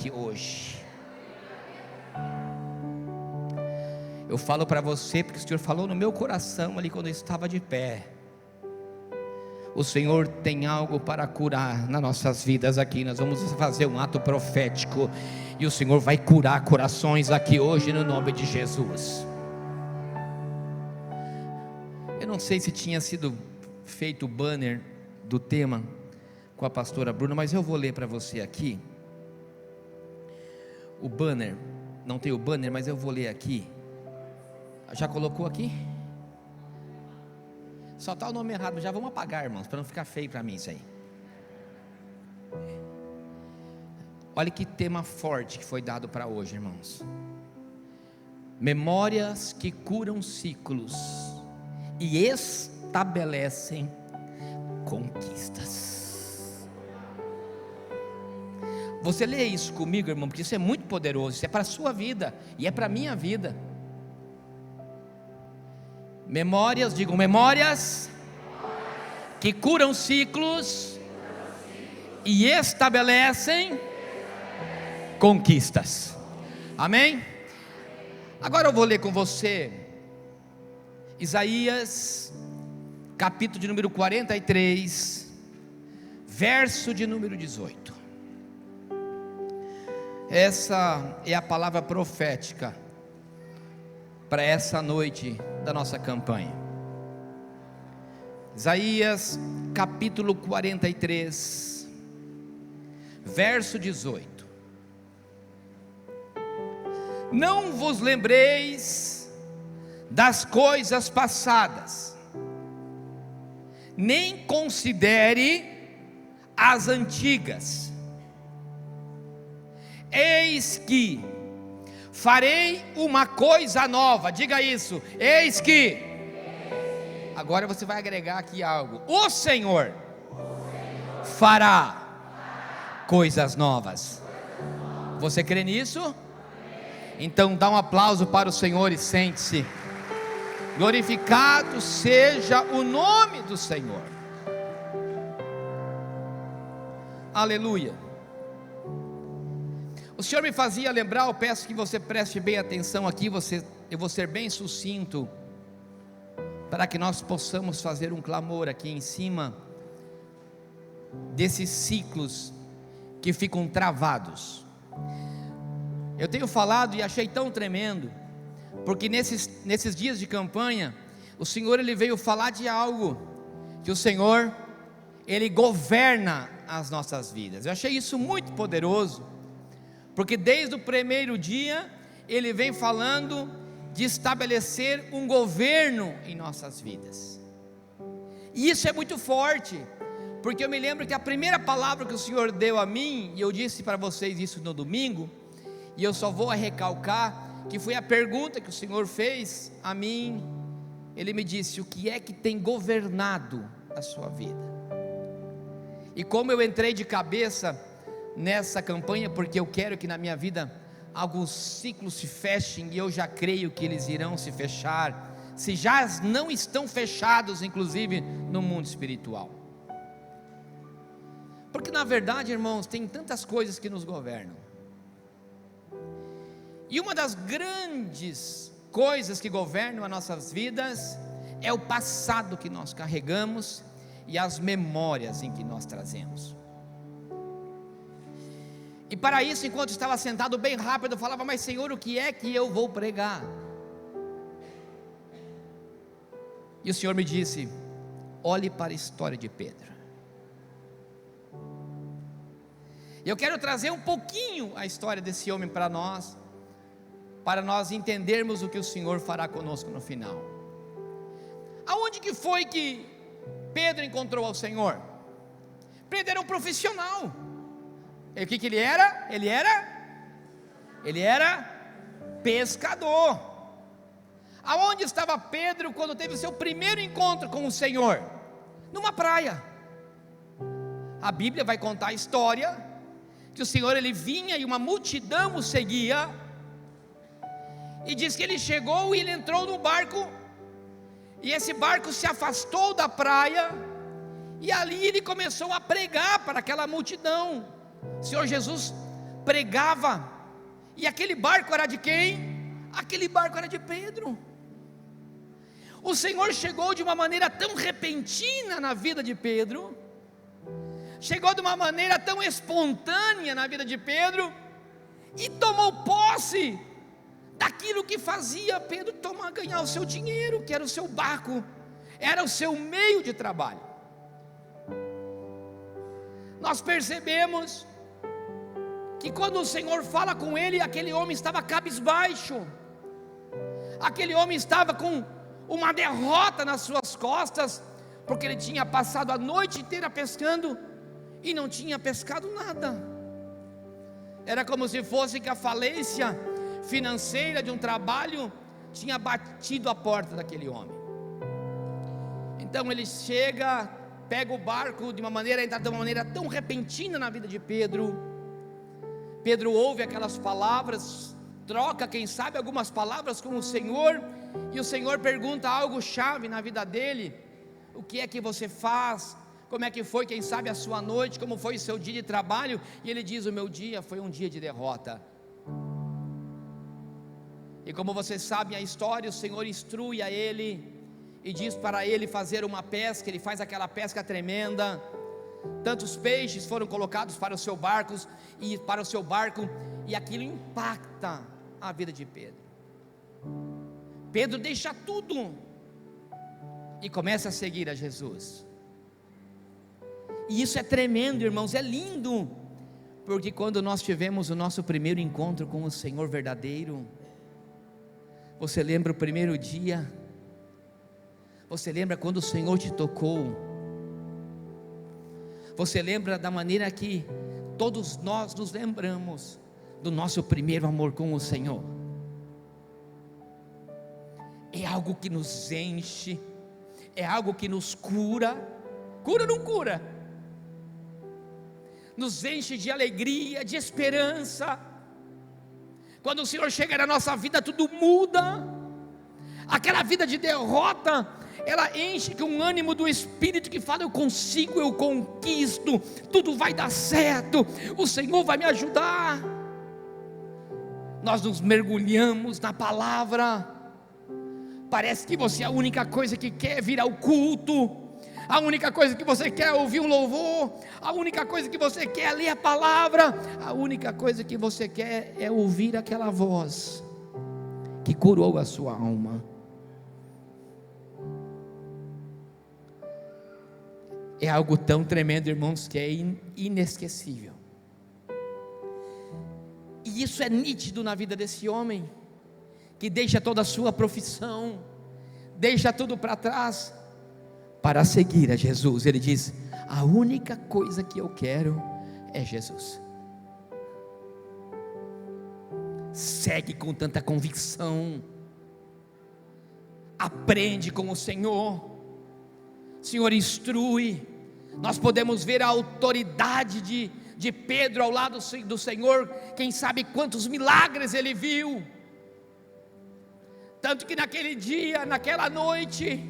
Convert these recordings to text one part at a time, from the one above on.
aqui hoje. Eu falo para você porque o Senhor falou no meu coração ali quando eu estava de pé. O Senhor tem algo para curar nas nossas vidas aqui. Nós vamos fazer um ato profético e o Senhor vai curar corações aqui hoje no nome de Jesus. Eu não sei se tinha sido feito o banner do tema com a pastora Bruna, mas eu vou ler para você aqui o banner. Não tem o banner, mas eu vou ler aqui. Já colocou aqui? Só está o nome errado, já vamos apagar, irmãos, para não ficar feio para mim isso aí. Olha que tema forte que foi dado para hoje, irmãos. Memórias que curam ciclos e estabelecem conquistas. Você lê isso comigo, irmão, porque isso é muito poderoso. Isso é para a sua vida e é para a minha vida. Memórias, digam memórias que curam ciclos e estabelecem conquistas. Amém? Agora eu vou ler com você Isaías, capítulo de número 43, verso de número 18. Essa é a palavra profética para essa noite da nossa campanha. Isaías capítulo 43, verso 18. Não vos lembreis das coisas passadas, nem considere as antigas. Eis que farei uma coisa nova. Diga isso. Eis que. Agora você vai agregar aqui algo. O Senhor fará coisas novas. Você crê nisso? Então dá um aplauso para o Senhor e sente-se. Glorificado seja o nome do Senhor. Aleluia. O Senhor me fazia lembrar, eu peço que você preste bem atenção aqui, eu vou ser bem sucinto, para que nós possamos fazer um clamor aqui em cima, desses ciclos que ficam travados. Eu tenho falado e achei tão tremendo, porque nesses dias de campanha, o Senhor ele veio falar de algo, que o Senhor, Ele governa as nossas vidas. Eu achei isso muito poderoso, porque desde o primeiro dia, Ele vem falando de estabelecer um governo em nossas vidas, e isso é muito forte, porque eu me lembro que a primeira palavra que o Senhor deu a mim, e eu disse para vocês isso no domingo, e eu só vou recalcar, que foi a pergunta que o Senhor fez a mim. Ele me disse: o que é que tem governado a sua vida? E como eu entrei de cabeça nessa campanha, porque eu quero que na minha vida alguns ciclos se fechem, e eu já creio que eles irão se fechar, se já não estão fechados, inclusive no mundo espiritual. Porque na verdade, irmãos, tem tantas coisas que nos governam, e uma das grandes coisas que governam as nossas vidas é o passado que nós carregamos e as memórias em que nós trazemos. E para isso, enquanto estava sentado bem rápido, eu falava: mas Senhor, o que é que eu vou pregar? E o Senhor me disse: olhe para a história de Pedro. E eu quero trazer um pouquinho a história desse homem para nós entendermos o que o Senhor fará conosco no final. Aonde que foi que Pedro encontrou ao Senhor? Pedro era um profissional. E o que ele era? Ele era pescador. Aonde estava Pedro quando teve o seu primeiro encontro com o Senhor? Numa praia. A Bíblia vai contar a história que o Senhor ele vinha e uma multidão o seguia, e diz que ele chegou e ele entrou no barco, e esse barco se afastou da praia, e ali ele começou a pregar para aquela multidão. O Senhor Jesus pregava, e aquele barco era de quem? Aquele barco era de Pedro. O Senhor chegou de uma maneira tão repentina na vida de Pedro, chegou de uma maneira tão espontânea na vida de Pedro, e tomou posse daquilo que fazia Pedro ganhar o seu dinheiro, que era o seu barco, era o seu meio de trabalho. Nós percebemos que quando o Senhor fala com ele, aquele homem estava cabisbaixo, aquele homem estava com uma derrota nas suas costas, porque ele tinha passado a noite inteira pescando e não tinha pescado nada. Era como se fosse que a falência financeira de um trabalho tinha batido a porta daquele homem. Então ele chega, pega o barco de uma maneira tão repentina na vida de Pedro. Pedro ouve aquelas palavras, troca, quem sabe, algumas palavras com o Senhor, e o Senhor pergunta algo chave na vida dele: o que é que você faz? Como é que foi, quem sabe, a sua noite? Como foi o seu dia de trabalho? E ele diz: o meu dia foi um dia de derrota. E como vocês sabem a história, o Senhor instrui a ele e diz para ele fazer uma pesca. Ele faz aquela pesca tremenda, tantos peixes foram colocados para os seus barcos e aquilo impacta a vida de Pedro. Pedro deixa tudo e começa a seguir a Jesus. E isso é tremendo, irmãos, é lindo, porque quando nós tivemos o nosso primeiro encontro com o Senhor verdadeiro, você lembra o primeiro dia? Você lembra quando o Senhor te tocou? Você lembra da maneira que todos nós nos lembramos do nosso primeiro amor com o Senhor? É algo que nos enche, é algo que nos cura. Cura ou não cura? Nos enche de alegria, de esperança. Quando o Senhor chega na nossa vida, tudo muda. Aquela vida de derrota, ela enche com um ânimo do Espírito que fala: eu consigo, eu conquisto, tudo vai dar certo, o Senhor vai me ajudar. Nós nos mergulhamos na palavra. Parece que você é a única coisa que quer vir ao culto, a única coisa que você quer é ouvir um louvor, a única coisa que você quer é ler a palavra, a única coisa que você quer é ouvir aquela voz que curou a sua alma. É algo tão tremendo, irmãos, que é inesquecível. E isso é nítido na vida desse homem, que deixa toda a sua profissão, deixa tudo para trás, para seguir a Jesus. Ele diz: a única coisa que eu quero é Jesus. Segue com tanta convicção, aprende com o Senhor. O Senhor instrui. Nós podemos ver a autoridade de Pedro ao lado do Senhor. Quem sabe quantos milagres ele viu. Tanto que naquele dia, naquela noite,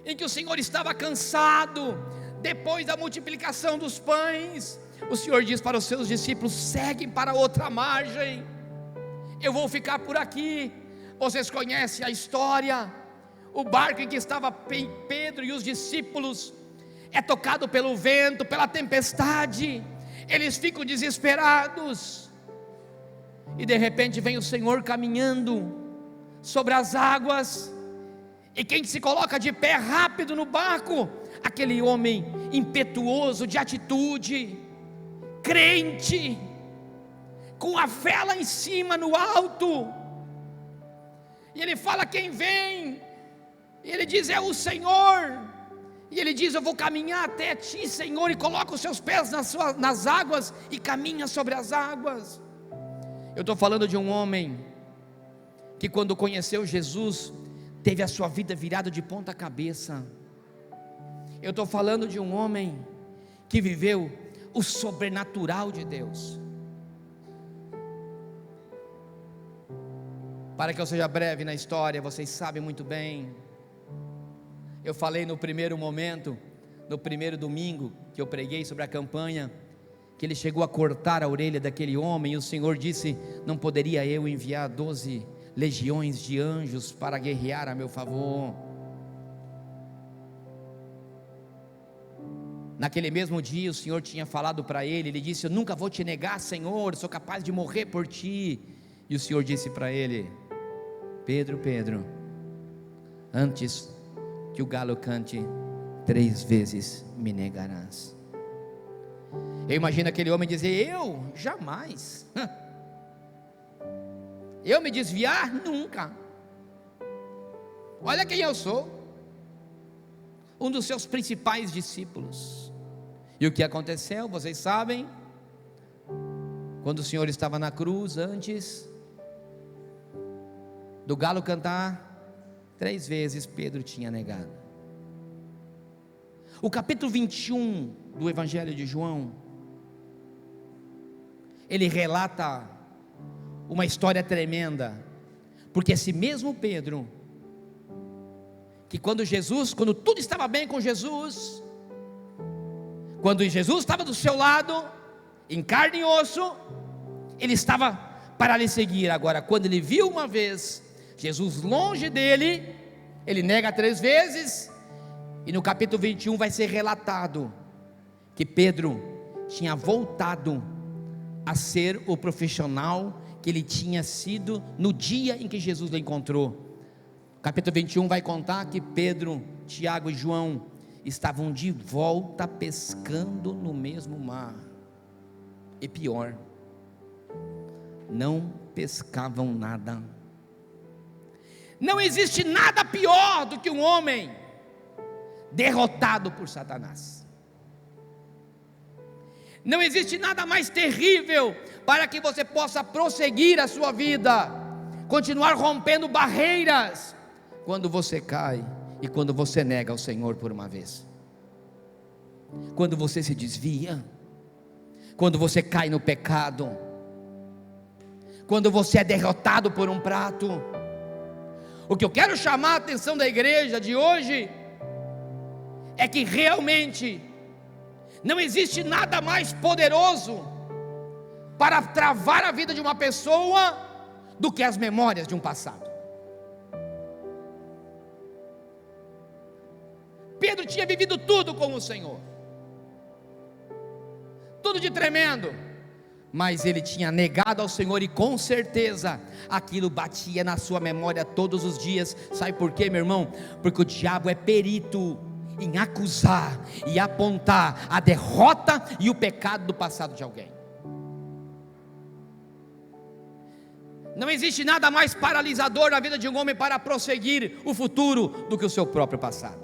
em que o Senhor estava cansado, depois da multiplicação dos pães, o Senhor diz para os seus discípulos: seguem para outra margem, eu vou ficar por aqui. Vocês conhecem a história. O barco em que estava Pedro e os discípulos é tocado pelo vento, pela tempestade. Eles ficam desesperados, e de repente vem o Senhor caminhando sobre as águas, e quem se coloca de pé rápido no barco? Aquele homem impetuoso, de atitude, crente, com a fé lá em cima, no alto. E ele fala: quem vem? E ele diz: é o Senhor. E ele diz: eu vou caminhar até ti, Senhor. E coloca os seus pés nas águas e caminha sobre as águas. Eu estou falando de um homem que, quando conheceu Jesus, teve a sua vida virada de ponta cabeça. Eu estou falando de um homem que viveu o sobrenatural de Deus. Para que eu seja breve na história, vocês sabem muito bem. Eu falei no primeiro momento, no primeiro domingo que eu preguei sobre a campanha, que ele chegou a cortar a orelha daquele homem, e o Senhor disse: não poderia eu enviar 12 legiões de anjos para guerrear a meu favor? Naquele mesmo dia o Senhor tinha falado para ele, ele disse: eu nunca vou te negar, Senhor, sou capaz de morrer por ti. E o Senhor disse para ele: Pedro, Pedro, antes que o galo cante, 3 vezes me negarás. Eu imagino aquele homem dizer: eu jamais, eu me desviar nunca, olha quem eu sou, um dos seus principais discípulos. E o que aconteceu, vocês sabem, quando o Senhor estava na cruz, antes do galo cantar, 3 vezes Pedro tinha negado. O capítulo 21 do Evangelho de João, ele relata uma história tremenda, porque esse mesmo Pedro, que quando tudo estava bem com Jesus, quando Jesus estava do seu lado, em carne e osso, ele estava para lhe seguir. Agora, quando ele viu uma vez Jesus longe dele, ele nega 3 vezes, e no capítulo 21 vai ser relatado que Pedro tinha voltado a ser o profissional que ele tinha sido no dia em que Jesus o encontrou. Capítulo 21 vai contar que Pedro, Tiago e João estavam de volta pescando no mesmo mar, e pior, não pescavam nada. Não existe nada pior do que um homem derrotado por Satanás. Não existe nada mais terrível para que você possa prosseguir a sua vida, continuar rompendo barreiras, quando você cai e quando você nega ao Senhor por uma vez, quando você se desvia, quando você cai no pecado, quando você é derrotado por um prato. O que eu quero chamar a atenção da igreja de hoje é que realmente não existe nada mais poderoso para travar a vida de uma pessoa do que as memórias de um passado. Pedro tinha vivido tudo com o Senhor, tudo de tremendo, mas ele tinha negado ao Senhor, e com certeza aquilo batia na sua memória todos os dias. Sabe por quê, meu irmão? Porque o diabo é perito em acusar e apontar a derrota e o pecado do passado de alguém. Não existe nada mais paralisador na vida de um homem para prosseguir o futuro do que o seu próprio passado.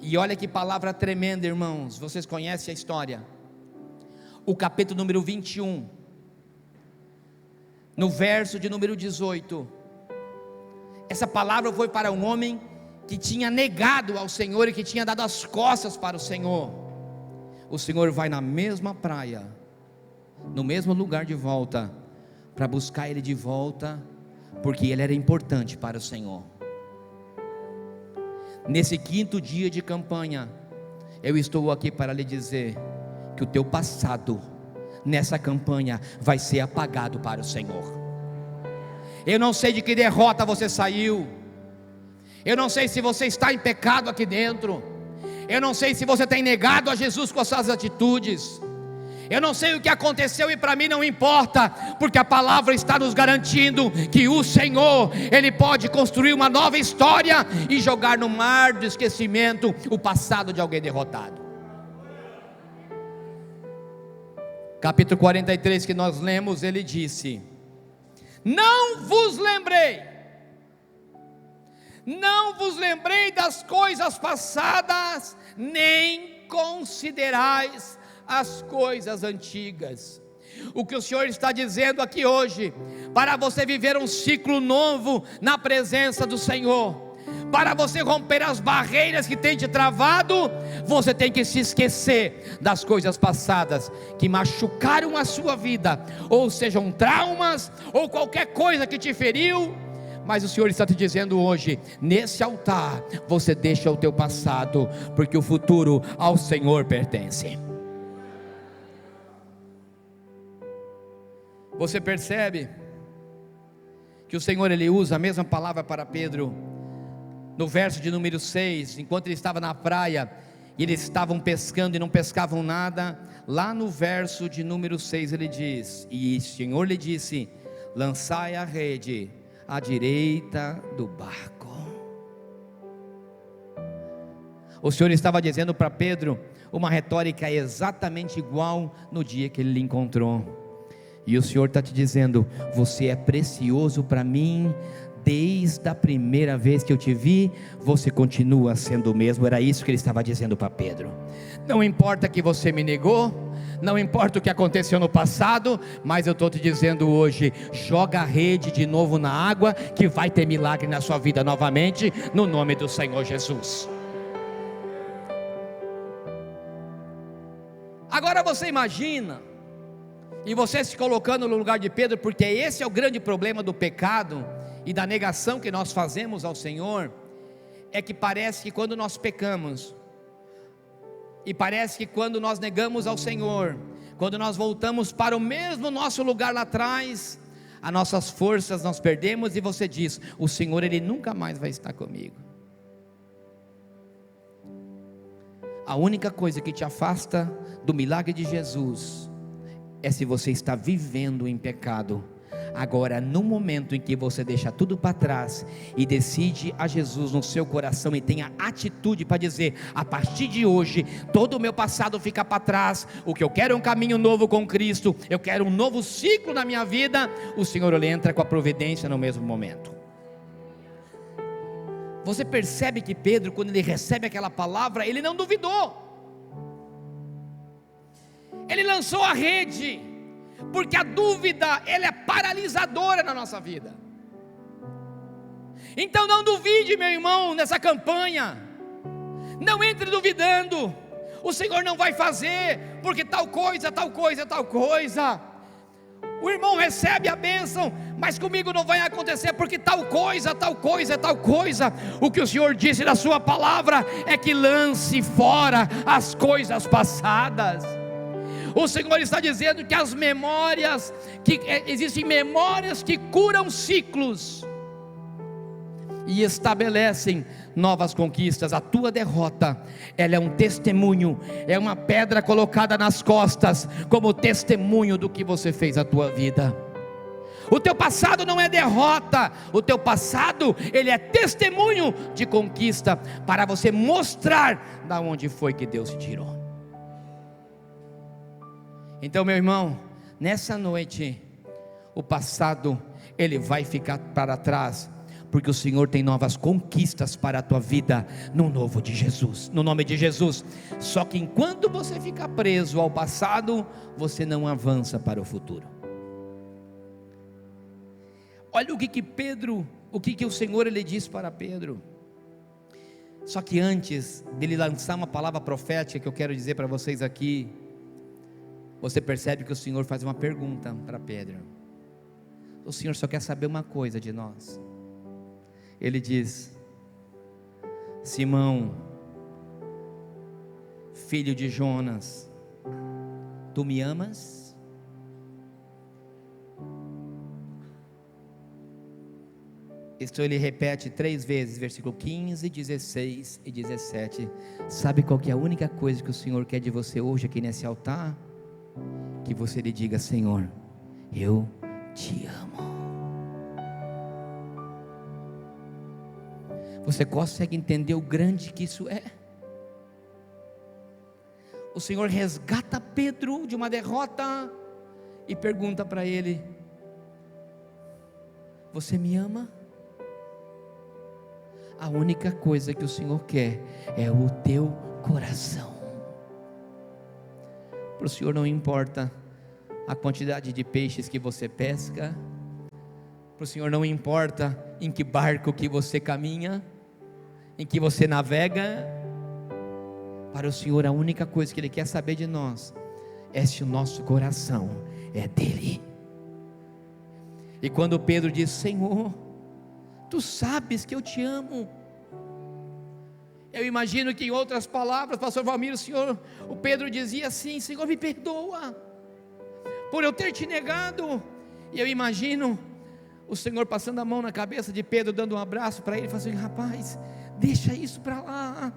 E olha que palavra tremenda, irmãos. Vocês conhecem a história. O capítulo número 21, no verso de número 18, essa palavra foi para um homem que tinha negado ao Senhor e que tinha dado as costas para o Senhor. O Senhor vai na mesma praia, no mesmo lugar de volta, para buscar ele de volta, porque ele era importante para o Senhor. Nesse 5º dia de campanha, eu estou aqui para lhe dizer que o teu passado nessa campanha vai ser apagado para o Senhor. Eu não sei de que derrota você saiu, eu não sei se você está em pecado aqui dentro, eu não sei se você tem negado a Jesus com as suas atitudes, eu não sei o que aconteceu, e para mim não importa, porque a palavra está nos garantindo que o Senhor, Ele pode construir uma nova história e jogar no mar do esquecimento o passado de alguém derrotado. Capítulo 43 que nós lemos, ele disse: não vos lembrei das coisas passadas, nem considerais as coisas antigas. O que o Senhor está dizendo aqui hoje, para você viver um ciclo novo na presença do Senhor, para você romper as barreiras que tem te travado, você tem que se esquecer das coisas passadas que machucaram a sua vida, ou sejam traumas, ou qualquer coisa que te feriu, Mas o Senhor está te dizendo hoje, nesse altar, você deixa o teu passado, porque o futuro ao Senhor pertence. Você percebe que o Senhor, Ele usa a mesma palavra para Pedro, no verso de número 6, enquanto ele estava na praia, e eles estavam pescando e não pescavam nada. Lá no verso de número 6 ele diz: e o Senhor lhe disse: lançai a rede à direita do barco. O Senhor estava dizendo para Pedro uma retórica exatamente igual no dia que ele lhe encontrou. E o Senhor está te dizendo: você é precioso para mim. Desde a primeira vez que eu te vi, você continua sendo o mesmo. Era isso que ele estava dizendo para Pedro. Não importa que você me negou, não importa o que aconteceu no passado, mas eu estou te dizendo hoje: joga a rede de novo na água, que vai ter milagre na sua vida novamente, no nome do Senhor Jesus. Agora você imagina, e você se colocando no lugar de Pedro, porque esse é o grande problema do pecado e da negação que nós fazemos ao Senhor, é que parece que quando nós pecamos, e parece que quando nós negamos ao Senhor, quando nós voltamos para o mesmo nosso lugar lá atrás, as nossas forças nós perdemos, e você diz: o Senhor, Ele nunca mais vai estar comigo. A única coisa que te afasta do milagre de Jesus é se você está vivendo em pecado. Agora, no momento em que você deixa tudo para trás e decide a Jesus no seu coração e tem a atitude para dizer: a partir de hoje, todo o meu passado fica para trás, o que eu quero é um caminho novo com Cristo, eu quero um novo ciclo na minha vida, o Senhor, Ele entra com a providência no mesmo momento. Você percebe que Pedro, quando ele recebe aquela palavra, ele não duvidou, ele lançou a rede, porque a dúvida, ela é paralisadora na nossa vida. Então não duvide, meu irmão, nessa campanha, não entre duvidando: o Senhor não vai fazer, porque tal coisa, tal coisa, tal coisa. O irmão recebe a bênção, mas comigo não vai acontecer, porque tal coisa, tal coisa, tal coisa. O que o Senhor disse na sua palavra é que lance fora as coisas passadas. O Senhor está dizendo que as memórias, que existem memórias que curam ciclos e estabelecem novas conquistas. A tua derrota, ela é um testemunho, é uma pedra colocada nas costas, como testemunho do que você fez a tua vida. O teu passado não é derrota, o teu passado, ele é testemunho de conquista, para você mostrar da onde foi que Deus te tirou. Então, meu irmão, nessa noite, o passado, ele vai ficar para trás, porque o Senhor tem novas conquistas para a tua vida, no novo de Jesus, no nome de Jesus. Só que enquanto você ficar preso ao passado, você não avança para o futuro. Olha o que o Senhor, Ele disse para Pedro. Só que antes dele lançar uma palavra profética, que eu quero dizer para vocês aqui, você percebe que o Senhor faz uma pergunta para Pedro. O Senhor só quer saber uma coisa de nós. Ele diz: Simão, filho de Jonas, tu me amas? Isso ele repete 3 vezes, versículo 15, 16 e 17. Sabe qual que é a única coisa que o Senhor quer de você hoje aqui nesse altar? Que você lhe diga: Senhor, eu te amo. Você consegue entender o grande que isso é? O Senhor resgata Pedro de uma derrota e pergunta para ele: você me ama? A única coisa que o Senhor quer é o teu coração. Para o Senhor não importa a quantidade de peixes que você pesca, para o Senhor não importa em que barco que você caminha, em que você navega. Para o Senhor, a única coisa que Ele quer saber de nós é se o nosso coração é dEle. E quando Pedro diz: Senhor, tu sabes que eu te amo. Eu imagino que em outras palavras, pastor Valmir, o Pedro dizia assim: Senhor, me perdoa por eu ter te negado. E eu imagino o Senhor passando a mão na cabeça de Pedro, dando um abraço para ele, falando assim: rapaz, deixa isso para lá,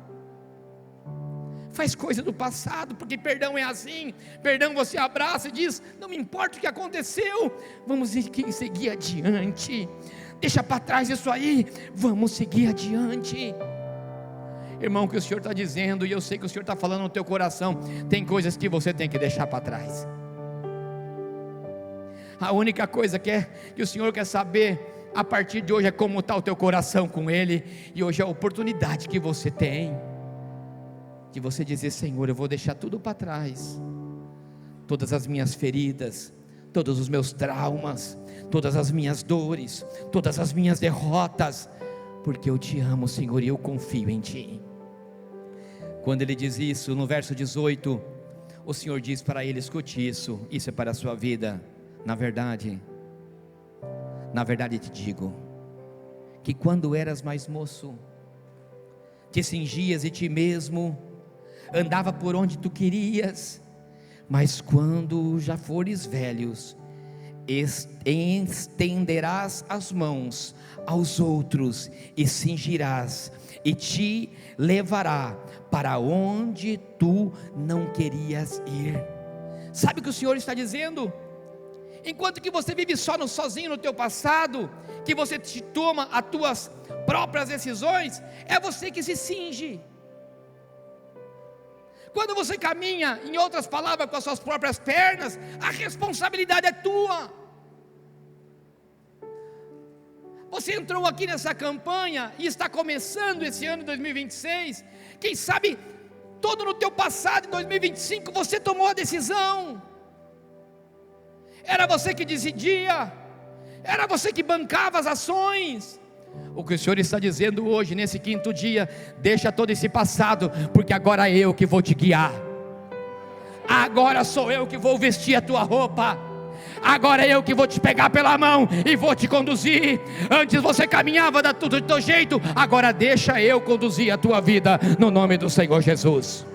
faz coisa do passado, porque perdão é assim. Perdão você abraça e diz: não me importa o que aconteceu, vamos seguir adiante. Deixa para trás isso aí, vamos seguir adiante. Irmão, o que o Senhor está dizendo, e eu sei que o Senhor está falando no teu coração, tem coisas que você tem que deixar para trás. A única coisa que o Senhor quer saber a partir de hoje é como está o teu coração com Ele. E hoje é a oportunidade que você tem de você dizer: Senhor, eu vou deixar tudo para trás, todas as minhas feridas, todos os meus traumas, todas as minhas dores, todas as minhas derrotas, porque eu te amo, Senhor, e eu confio em Ti. Quando ele diz isso, no verso 18, o Senhor diz para ele: escute isso é para a sua vida. Na verdade te digo, que quando eras mais moço, te cingias e ti mesmo andava por onde tu querias, mas quando já fores velhos, estenderás as mãos aos outros e cingirás, e te levará para onde tu não querias ir. Sabe o que o Senhor está dizendo? Enquanto que você vive sozinho no teu passado, que você te toma as tuas próprias decisões, é você que se cinge. Quando você caminha, em outras palavras, com as suas próprias pernas, a responsabilidade é tua. Você entrou aqui nessa campanha e está começando esse ano de 2026. Quem sabe todo no teu passado, em 2025, você tomou a decisão. Era você que decidia, era você que bancava as ações. O que o Senhor está dizendo hoje, nesse quinto dia: deixa todo esse passado, porque agora é eu que vou te guiar. Agora sou eu que vou vestir a tua roupa. Agora é eu que vou te pegar pela mão e vou te conduzir. Antes você caminhava do teu jeito, agora deixa eu conduzir a tua vida, no nome do Senhor Jesus.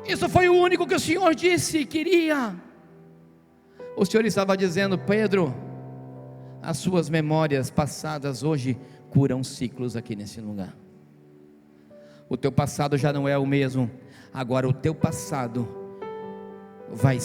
Isso foi o único que o Senhor disse queria. O Senhor estava dizendo: Pedro, as suas memórias passadas hoje curam ciclos aqui nesse lugar. O teu passado já não é o mesmo. Agora o teu passado vai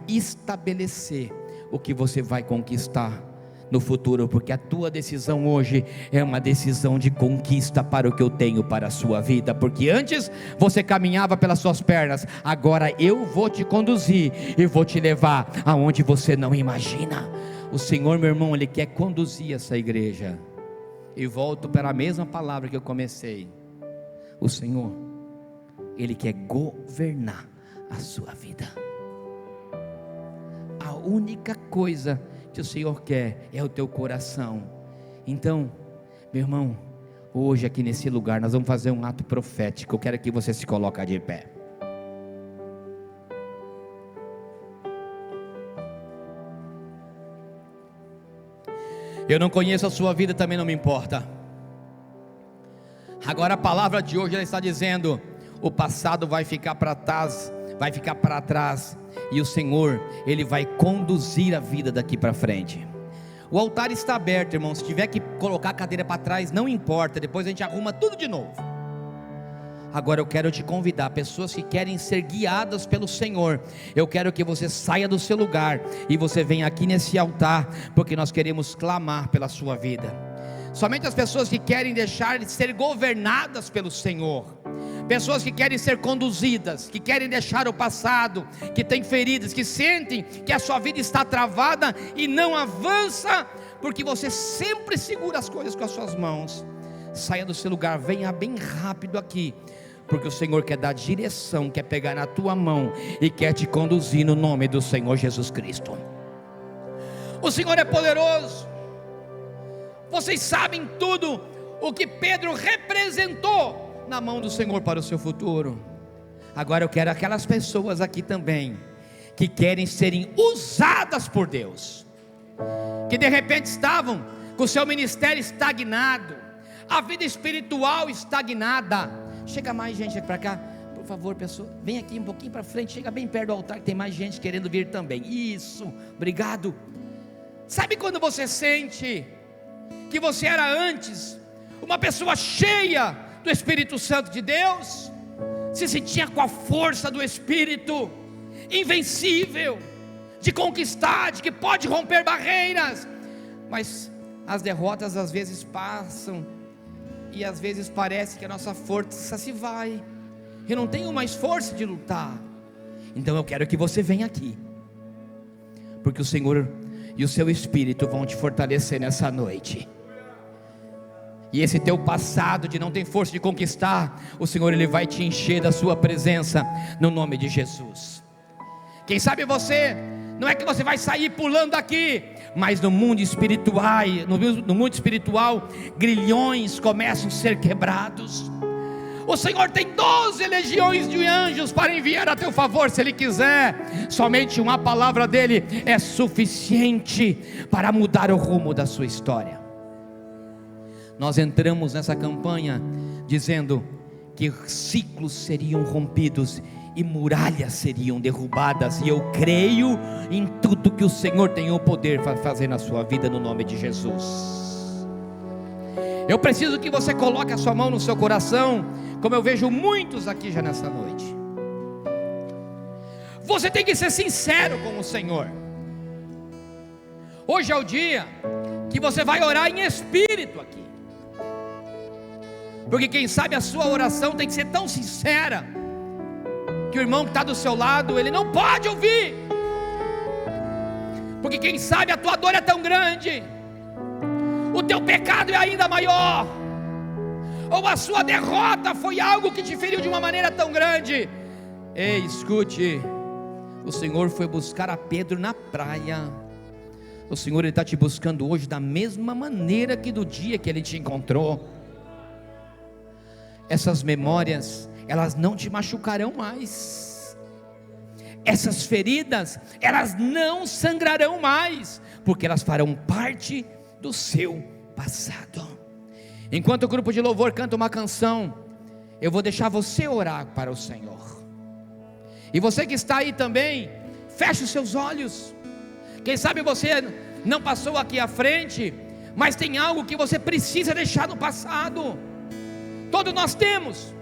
estabelecer o que você vai conquistar no futuro, porque a tua decisão hoje é uma decisão de conquista para o que eu tenho para a sua vida. Porque antes você caminhava pelas suas pernas, agora eu vou te conduzir e vou te levar aonde você não imagina. O Senhor, meu irmão, Ele quer conduzir essa igreja. E volto para a mesma palavra que eu comecei: o Senhor, Ele quer governar a sua vida. A única coisa que o Senhor quer é o teu coração. Então, meu irmão, hoje aqui nesse lugar nós vamos fazer um ato profético. Eu quero que você se coloque de pé. Eu não conheço a sua vida, também não me importa. Agora a palavra de hoje ela está dizendo: o passado vai ficar para trás, e o Senhor, Ele vai conduzir a vida daqui para frente. O altar está aberto, irmão. Se tiver que colocar a cadeira para trás, não importa, depois a gente arruma tudo de novo. Agora eu quero te convidar, pessoas que querem ser guiadas pelo Senhor, eu quero que você saia do seu lugar e você venha aqui nesse altar, porque nós queremos clamar pela sua vida. Somente as pessoas que querem deixar de ser governadas pelo Senhor, pessoas que querem ser conduzidas, que querem deixar o passado, que têm feridas, que sentem que a sua vida está travada e não avança, porque você sempre segura as coisas com as suas mãos. Saia do seu lugar, venha bem rápido aqui, porque o Senhor quer dar direção, quer pegar na tua mão e quer te conduzir no nome do Senhor Jesus Cristo. O Senhor é poderoso. Vocês sabem tudo o que Pedro representou na mão do Senhor para o seu futuro. Agora eu quero aquelas pessoas aqui também que querem serem usadas por Deus. que de repente estavam com o seu ministério estagnado, a vida espiritual estagnada. Chega mais gente aqui para cá, por favor, pessoal, vem aqui um pouquinho para frente, chega bem perto do altar, que tem mais gente querendo vir também. Isso, obrigado. Sabe quando você sente que você era antes uma pessoa cheia do Espírito Santo de Deus, se sentia com a força do Espírito, invencível, de conquistar, de que pode romper barreiras, mas as derrotas às vezes passam, e às vezes parece que a nossa força se vai, eu não tenho mais força de lutar. Então eu quero que você venha aqui, porque o Senhor e o seu Espírito vão te fortalecer nessa noite. E esse teu passado de não ter força de conquistar, o Senhor Ele vai te encher da sua presença, no nome de Jesus. Quem sabe você, não é que você vai sair pulando aqui, mas no mundo espiritual, grilhões começam a ser quebrados. O Senhor tem 12 legiões de anjos para enviar a teu favor, se Ele quiser. Somente uma palavra dEle é suficiente para mudar o rumo da sua história. Nós entramos nessa campanha dizendo que ciclos seriam rompidos e muralhas seriam derrubadas, e eu creio em tudo que o Senhor tem o poder para fazer na sua vida, no nome de Jesus. Eu preciso que você coloque a sua mão no seu coração, como eu vejo muitos aqui já nessa noite. Você tem que ser sincero com o Senhor. Hoje é o dia que você vai orar em espírito aqui, porque quem sabe a sua oração tem que ser tão sincera, que o irmão que está do seu lado, ele não pode ouvir, porque quem sabe a tua dor é tão grande, o teu pecado é ainda maior, ou a sua derrota foi algo que te feriu de uma maneira tão grande. Ei, escute, o Senhor foi buscar a Pedro na praia. O Senhor está te buscando hoje da mesma maneira que do dia que Ele te encontrou. Essas memórias, elas não te machucarão mais. Essas feridas, elas não sangrarão mais, porque elas farão parte do seu passado. Enquanto o grupo de louvor canta uma canção, eu vou deixar você orar para o Senhor. E você que está aí também, feche os seus olhos. Quem sabe você não passou aqui à frente, mas tem algo que você precisa deixar no passado. Todos nós temos.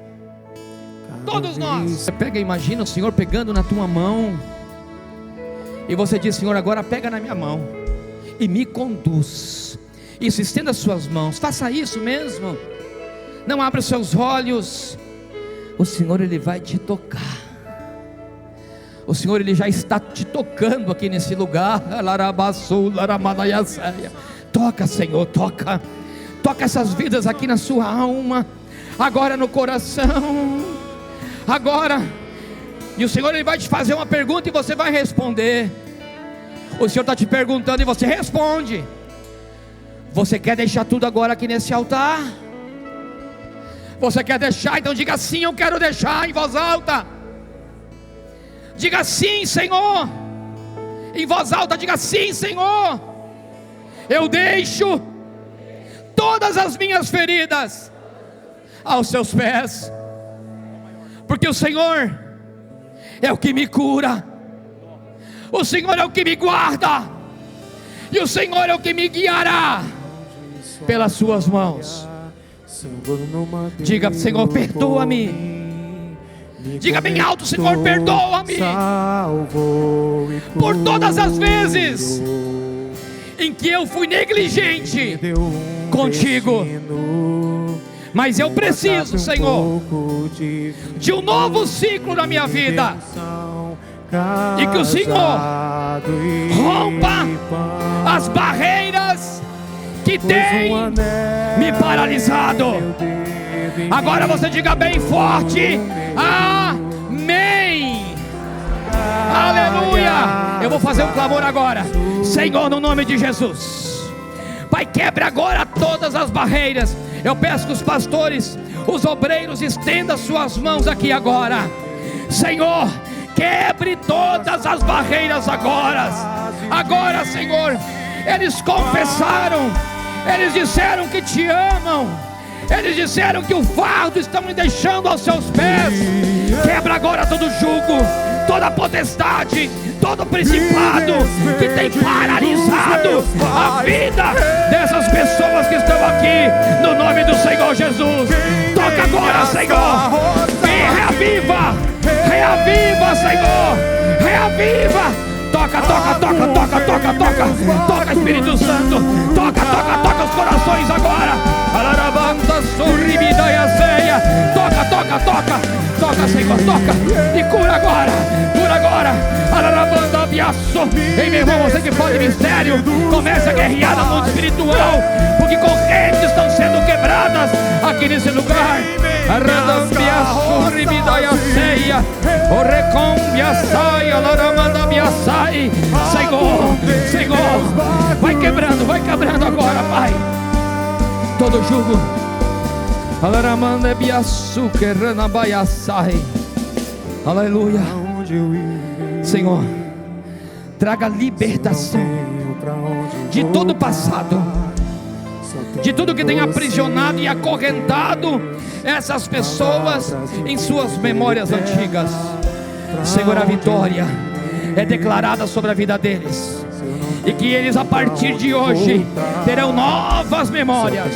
Todos nós. Você pega, imagina o Senhor pegando na tua mão, e você diz: Senhor, agora pega na minha mão e me conduz. Isso, estenda as suas mãos, faça isso mesmo. Não abra os seus olhos. O Senhor, Ele vai te tocar. O Senhor, Ele já está te tocando aqui nesse lugar. Toca, Senhor, toca. Toca essas vidas aqui na sua alma, agora no coração, agora. E o Senhor, Ele vai te fazer uma pergunta e você vai responder. O Senhor está te perguntando e você responde. Você quer deixar tudo agora aqui nesse altar? Você quer deixar? Então diga sim, eu quero deixar, em voz alta. Diga sim, Senhor. Em voz alta, diga sim, Senhor. Eu deixo todas as minhas feridas aos seus pés, porque o Senhor é o que me cura, o Senhor é o que me guarda, e o Senhor é o que me guiará pelas suas mãos. Diga: Senhor, perdoa-me. Diga bem alto: Senhor, perdoa-me por todas as vezes em que eu fui negligente contigo. Mas eu preciso, Senhor, de um novo ciclo na minha vida, e que o Senhor rompa as barreiras que têm me paralisado. Agora você diga bem forte: amém. Aleluia. Eu vou fazer um clamor agora. Senhor, no nome de Jesus, Pai, quebre agora todas as barreiras. Eu peço que os pastores, os obreiros, estendam suas mãos aqui agora. Senhor, quebre todas as barreiras agora. Agora, Senhor, eles confessaram, eles disseram que te amam, eles disseram que o fardo estão me deixando aos seus pés. Quebra agora todo jugo, toda potestade, todo principado que tem paralisado a vida dessas pessoas que estão aqui, no nome do Senhor Jesus. Toca agora, Senhor, e reaviva, reaviva, Senhor, reaviva. Toca, toca, toca, toca, toca, toca, toca, Espírito Santo, toca, toca, toca os corações agora. Toca, toca, toca, toca, Senhor, toca e cura agora, cura agora. Ei, meu irmão, você que pode mistério, comece a guerrear no mundo espiritual, porque correntes estão sendo quebradas aqui nesse lugar. Senhor, Senhor, vai quebrando agora, Pai, todo jugo. Aleluia. Senhor, traga libertação de todo o passado, de tudo que tem aprisionado e acorrentado essas pessoas em suas memórias antigas. Senhor, a vitória é declarada sobre a vida deles, e que eles a partir de hoje terão novas memórias,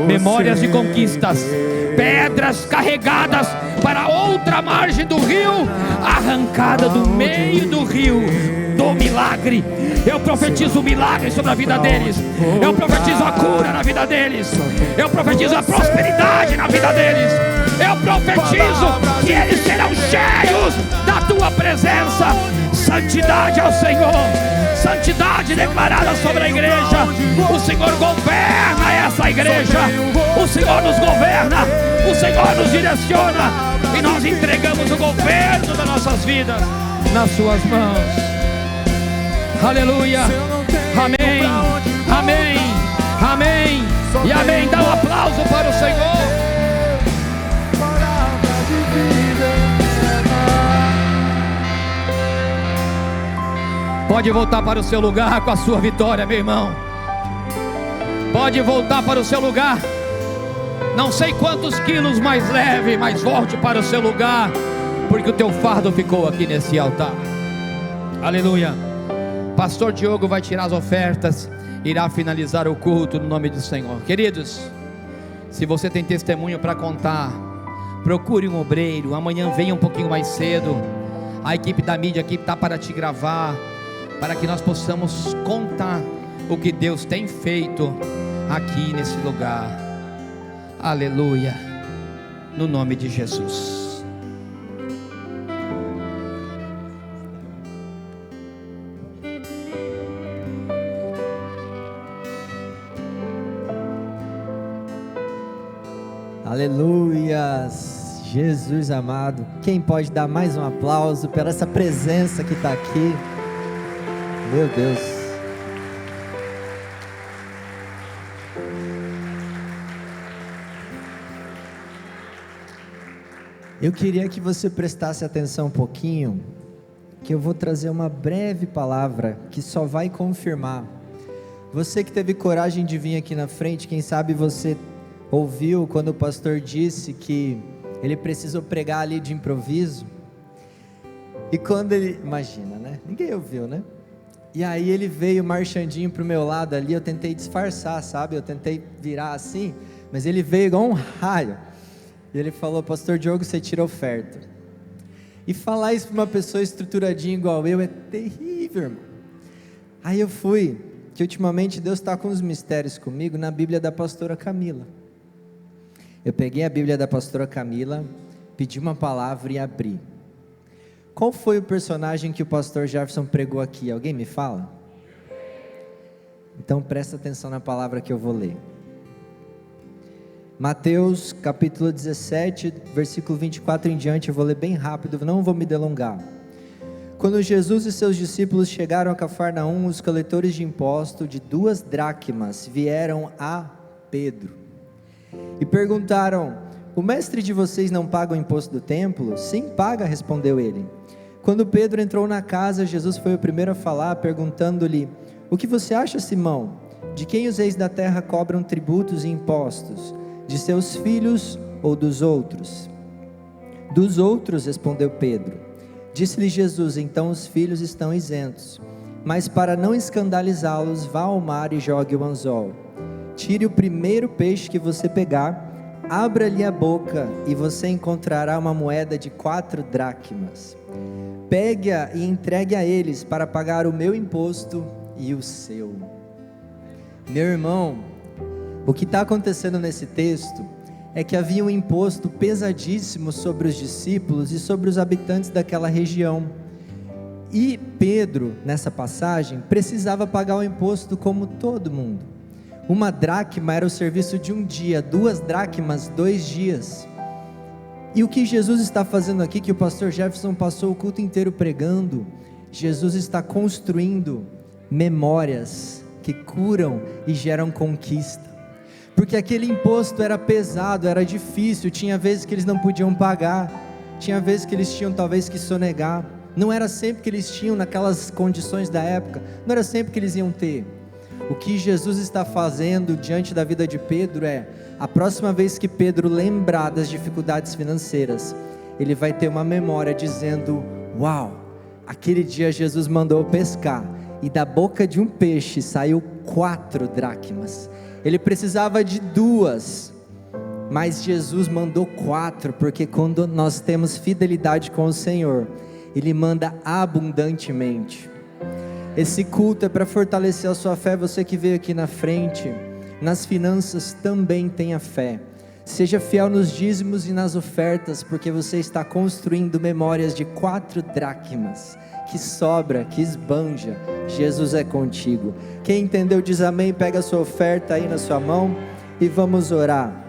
memórias de conquistas, pedras carregadas para outra margem do rio, arrancada do meio do rio do milagre. Eu profetizo o milagre sobre a vida deles, eu profetizo a cura na vida deles, eu profetizo a prosperidade na vida deles, eu profetizo que eles serão cheios da tua presença. Santidade ao Senhor, santidade declarada sobre a igreja. O Senhor governa essa igreja, o Senhor nos governa, o Senhor nos direciona, e nós entregamos o governo das nossas vidas nas suas mãos. Aleluia, amém, amém, amém e amém. Dá um aplauso para o Senhor. Pode voltar para o seu lugar com a sua vitória, meu irmão. Pode voltar para o seu lugar. Não sei quantos quilos mais leve, mas volte para o seu lugar, porque o teu fardo ficou aqui nesse altar. Aleluia. Pastor Diogo vai tirar as ofertas, irá finalizar o culto no nome do Senhor. Queridos, se você tem testemunho para contar, procure um obreiro. Amanhã venha um pouquinho mais cedo. A equipe da mídia aqui está para te gravar, para que nós possamos contar o que Deus tem feito aqui nesse lugar. Aleluia, no nome de Jesus. Aleluias, Jesus amado. Quem pode dar mais um aplauso por essa presença que está aqui? Meu Deus. Eu queria que você prestasse atenção um pouquinho, que eu vou trazer uma breve palavra que só vai confirmar. Você que teve coragem de vir aqui na frente, quem sabe você ouviu quando o pastor disse que ele precisou pregar ali de improviso. E quando ele, imagina, né? Ninguém ouviu, né? E aí ele veio marchandinho pro meu lado ali, eu tentei disfarçar, sabe? Eu tentei virar assim, mas ele veio igual um raio. E ele falou: pastor Diogo, você tira oferta. E falar isso para uma pessoa estruturadinha igual eu é terrível, irmão. Aí eu fui, que ultimamente Deus está com uns mistérios comigo, na Bíblia da pastora Camila. Eu peguei a Bíblia da pastora Camila, pedi uma palavra e abri. Qual foi o personagem que o pastor Jefferson pregou aqui? Alguém me fala? Então presta atenção na palavra que eu vou ler. Mateus capítulo 17, versículo 24 em diante, eu vou ler bem rápido, não vou me delongar. Quando Jesus e seus discípulos chegaram a Cafarnaum, os coletores de imposto de 2 dracmas vieram a Pedro e perguntaram: o mestre de vocês não paga o imposto do templo? Sim, paga, respondeu ele. Quando Pedro entrou na casa, Jesus foi o primeiro a falar, perguntando-lhe: O que você acha, Simão? De quem os reis da terra cobram tributos e impostos? De seus filhos ou dos outros? Dos outros, respondeu Pedro. Disse-lhe Jesus: então os filhos estão isentos. Mas para não escandalizá-los, vá ao mar e jogue o anzol. Tire o primeiro peixe que você pegar, abra-lhe a boca e você encontrará uma moeda de 4 dracmas. Pegue-a e entregue a eles para pagar o meu imposto e o seu. Meu irmão, o que está acontecendo nesse texto é que havia um imposto pesadíssimo sobre os discípulos e sobre os habitantes daquela região. E Pedro, nessa passagem, precisava pagar o imposto como todo mundo. 1 dracma era o serviço de um dia, 2 dracmas, 2 dias. E o que Jesus está fazendo aqui, que o pastor Jefferson passou o culto inteiro pregando, Jesus está construindo memórias que curam e geram conquista. Porque aquele imposto era pesado, era difícil, tinha vezes que eles não podiam pagar, tinha vezes que eles tinham talvez que sonegar, não era sempre que eles tinham naquelas condições da época, não era sempre que eles iam ter. O que Jesus está fazendo diante da vida de Pedro é, a próxima vez que Pedro lembrar das dificuldades financeiras, ele vai ter uma memória dizendo: uau, aquele dia Jesus mandou eu pescar, e da boca de um peixe saiu 4 dracmas, ele precisava de 2, mas Jesus mandou 4, porque quando nós temos fidelidade com o Senhor, Ele manda abundantemente. Esse culto é para fortalecer a sua fé. Você que veio aqui na frente, nas finanças também tenha fé, seja fiel nos dízimos e nas ofertas, porque você está construindo memórias de 4 dracmas, que sobra, que esbanja. Jesus é contigo. Quem entendeu diz amém, pega a sua oferta aí na sua mão e vamos orar.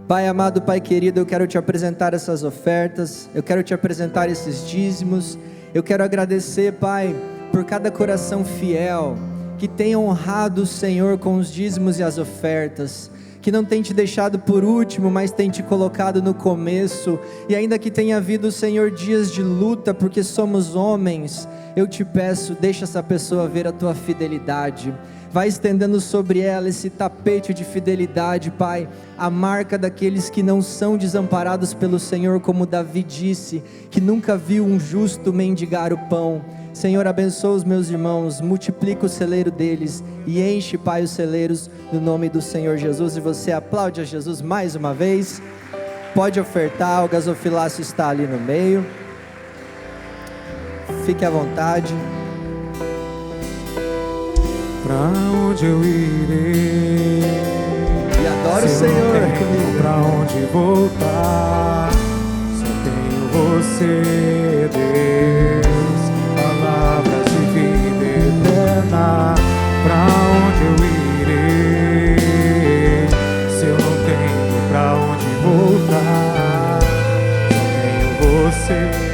Pai amado, Pai querido, eu quero te apresentar essas ofertas, eu quero te apresentar esses dízimos, eu quero agradecer, Pai, por cada coração fiel, que tem honrado o Senhor com os dízimos e as ofertas, que não tem te deixado por último, mas tem te colocado no começo, e ainda que tenha havido, Senhor, dias de luta, porque somos homens, eu te peço, deixa essa pessoa ver a tua fidelidade, vai estendendo sobre ela esse tapete de fidelidade, Pai, a marca daqueles que não são desamparados pelo Senhor, como Davi disse, que nunca viu um justo mendigar o pão. Senhor, abençoa os meus irmãos, multiplica o celeiro deles e enche, Pai, os celeiros no nome do Senhor Jesus. E você aplaude a Jesus mais uma vez. Pode ofertar, o gasofilácio está ali no meio, fique à vontade. Pra onde eu irei? E adoro o Senhor comigo. Pra onde voltar? Só tenho você, Deus. Palavras de vida eterna. Pra onde eu irei? Se eu não tenho pra onde voltar, só tenho você.